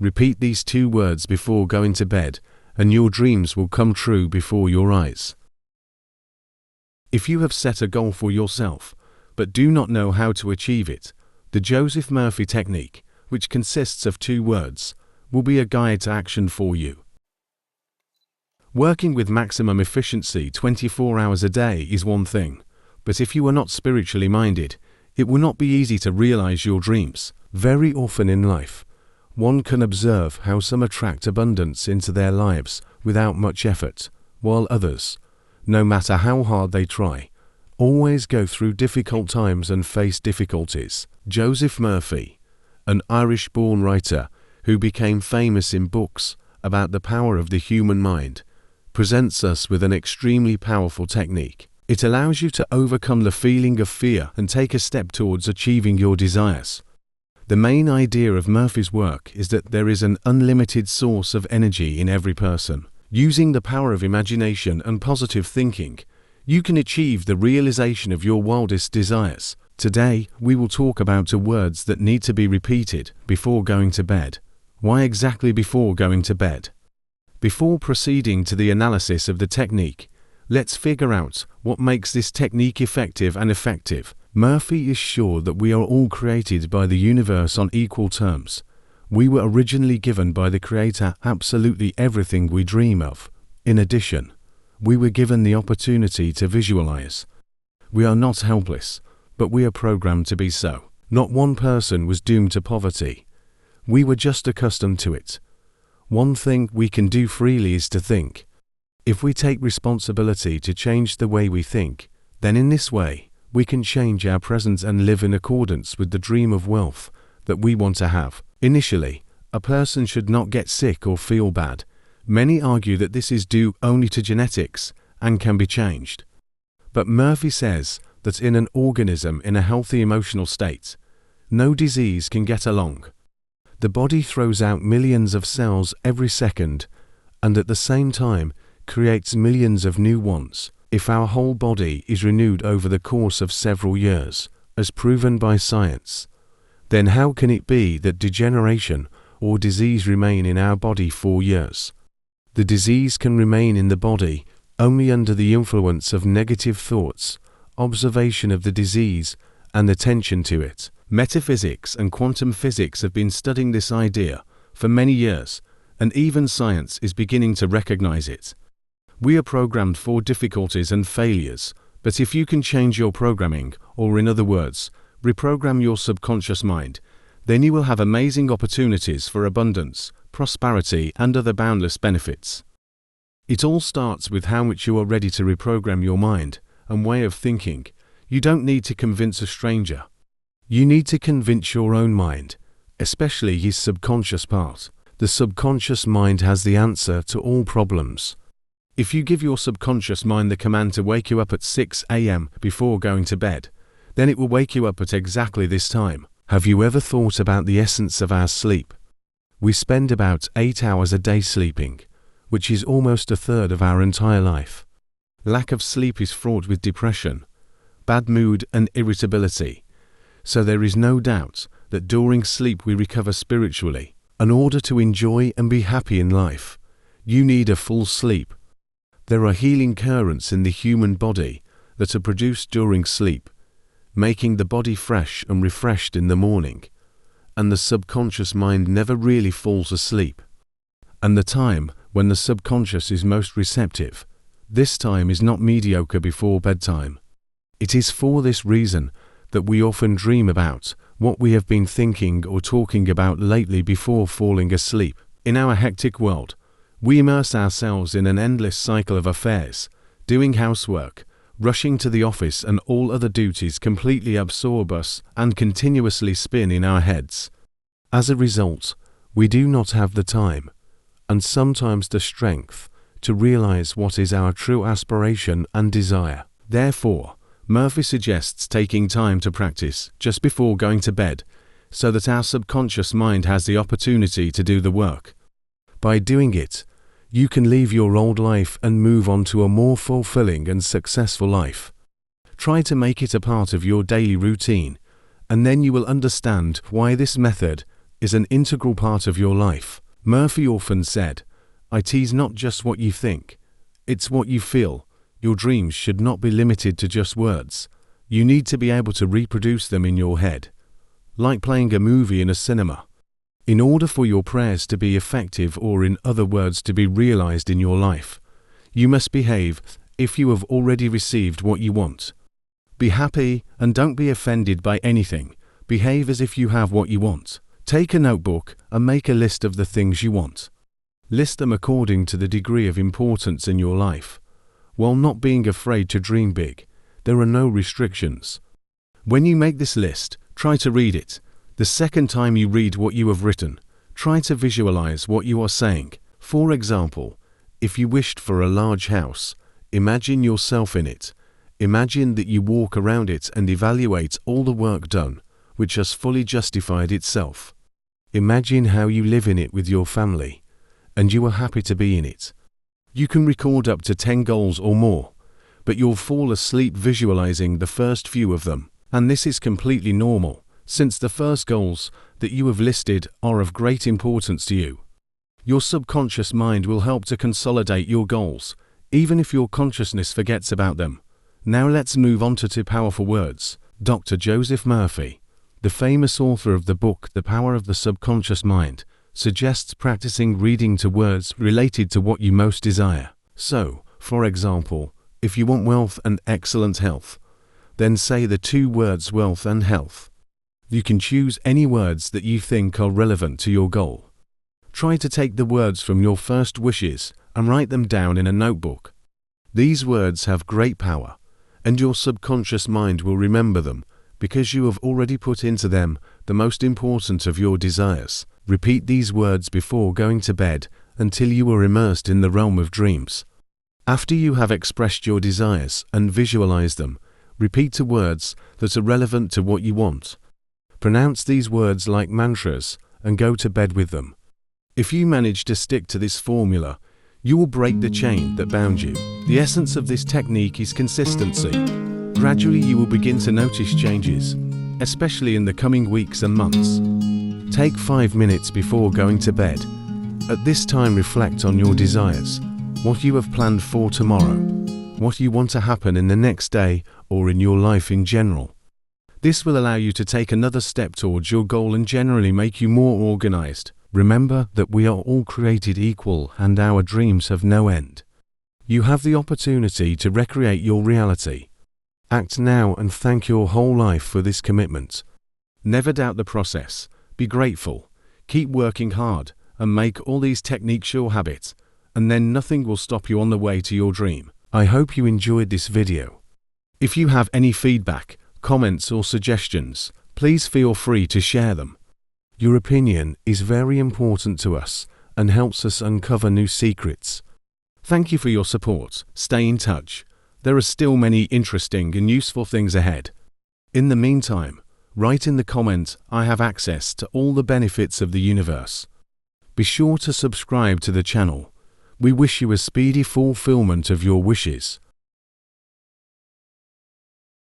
Repeat these 2 words before going to bed, and your dreams will come true before your eyes. If you have set a goal for yourself, but do not know how to achieve it, the Joseph Murphy technique, which consists of 2 words, will be a guide to action for you. Working with maximum efficiency 24 hours a day is one thing, but if you are not spiritually minded, it will not be easy to realize your dreams. Very often in life, one can observe how some attract abundance into their lives without much effort, while others, no matter how hard they try, always go through difficult times and face difficulties. Joseph Murphy, an Irish-born writer who became famous in books about the power of the human mind, presents us with an extremely powerful technique. It allows you to overcome the feeling of fear and take a step towards achieving your desires. The main idea of Murphy's work is that there is an unlimited source of energy in every person. Using the power of imagination and positive thinking, you can achieve the realization of your wildest desires. Today, we will talk about the words that need to be repeated before going to bed. Why exactly before going to bed? Before proceeding to the analysis of the technique, let's figure out what makes this technique effective and effective. Murphy is sure that we are all created by the universe on equal terms. We were originally given by the Creator absolutely everything we dream of. In addition, we were given the opportunity to visualize. We are not helpless, but we are programmed to be so. Not one person was doomed to poverty. We were just accustomed to it. One thing we can do freely is to think. If we take responsibility to change the way we think, then in this way, we can change our present and live in accordance with the dream of wealth that we want to have. Initially, a person should not get sick or feel bad. Many argue that this is due only to genetics and can be changed. But Murphy says that in an organism in a healthy emotional state, no disease can get along. The body throws out millions of cells every second and at the same time creates millions of new ones. If our whole body is renewed over the course of several years, as proven by science, then how can it be that degeneration or disease remain in our body for years? The disease can remain in the body only under the influence of negative thoughts, observation of the disease, and attention to it. Metaphysics and quantum physics have been studying this idea for many years, and even science is beginning to recognize it. We are programmed for difficulties and failures, but if you can change your programming, or in other words, reprogram your subconscious mind, then you will have amazing opportunities for abundance, prosperity, and other boundless benefits. It all starts with how much you are ready to reprogram your mind and way of thinking. You don't need to convince a stranger. You need to convince your own mind, especially his subconscious part. The subconscious mind has the answer to all problems. If you give your subconscious mind the command to wake you up at 6 a.m. before going to bed, then it will wake you up at exactly this time. Have you ever thought about the essence of our sleep? We spend about 8 hours a day sleeping, which is almost a third of our entire life. Lack of sleep is fraught with depression, bad mood, and irritability. So there is no doubt that during sleep we recover spiritually. In order to enjoy and be happy in life, you need a full sleep. There are healing currents in the human body that are produced during sleep, making the body fresh and refreshed in the morning, and the subconscious mind never really falls asleep. And the time when the subconscious is most receptive, this time is not mediocre before bedtime. It is for this reason that we often dream about what we have been thinking or talking about lately before falling asleep. In our hectic world, we immerse ourselves in an endless cycle of affairs, doing housework, rushing to the office, and all other duties completely absorb us and continuously spin in our heads. As a result, we do not have the time, and sometimes the strength, to realize what is our true aspiration and desire. Therefore, Murphy suggests taking time to practice just before going to bed, so that our subconscious mind has the opportunity to do the work. By doing it, you can leave your old life and move on to a more fulfilling and successful life. Try to make it a part of your daily routine, and then you will understand why this method is an integral part of your life. Murphy often said, "It's not just what you think, it's what you feel." Your dreams should not be limited to just words. You need to be able to reproduce them in your head, like playing a movie in a cinema. In order for your prayers to be effective, or in other words to be realized in your life, you must behave if you have already received what you want. Be happy and don't be offended by anything. Behave as if you have what you want. Take a notebook and make a list of the things you want. List them according to the degree of importance in your life. While not being afraid to dream big, there are no restrictions. When you make this list, try to read it. The second time you read what you have written, try to visualize what you are saying. For example, if you wished for a large house, imagine yourself in it. Imagine that you walk around it and evaluate all the work done, which has fully justified itself. Imagine how you live in it with your family, and you are happy to be in it. You can record up to 10 goals or more, but you'll fall asleep visualizing the first few of them, and this is completely normal, since the first goals that you have listed are of great importance to you. Your subconscious mind will help to consolidate your goals, even if your consciousness forgets about them. Now let's move on to 2 powerful words. Dr. Joseph Murphy, the famous author of the book The Power of the Subconscious Mind, suggests practicing reading to words related to what you most desire. So, for example, if you want wealth and excellent health, then say the 2 words wealth and health. You can choose any words that you think are relevant to your goal. Try to take the words from your first wishes and write them down in a notebook. These words have great power, and your subconscious mind will remember them because you have already put into them the most important of your desires. Repeat these words before going to bed until you are immersed in the realm of dreams. After you have expressed your desires and visualized them, repeat the words that are relevant to what you want. Pronounce these words like mantras and go to bed with them. If you manage to stick to this formula, you will break the chain that bound you. The essence of this technique is consistency. Gradually you will begin to notice changes, especially in the coming weeks and months. Take 5 minutes before going to bed. At this time, reflect on your desires, what you have planned for tomorrow, what you want to happen in the next day or in your life in general. This will allow you to take another step towards your goal and generally make you more organized. Remember that we are all created equal and our dreams have no end. You have the opportunity to recreate your reality. Act now and thank your whole life for this commitment. Never doubt the process. Be grateful, keep working hard, and make all these techniques your habit, and then nothing will stop you on the way to your dream. I hope you enjoyed this video. If you have any feedback, comments or suggestions, please feel free to share them. Your opinion is very important to us and helps us uncover new secrets. Thank you for your support. Stay in touch. There are still many interesting and useful things ahead. In the meantime, write in the comment, "I have access to all the benefits of the universe." Be sure to subscribe to the channel. We wish you a speedy fulfillment of your wishes.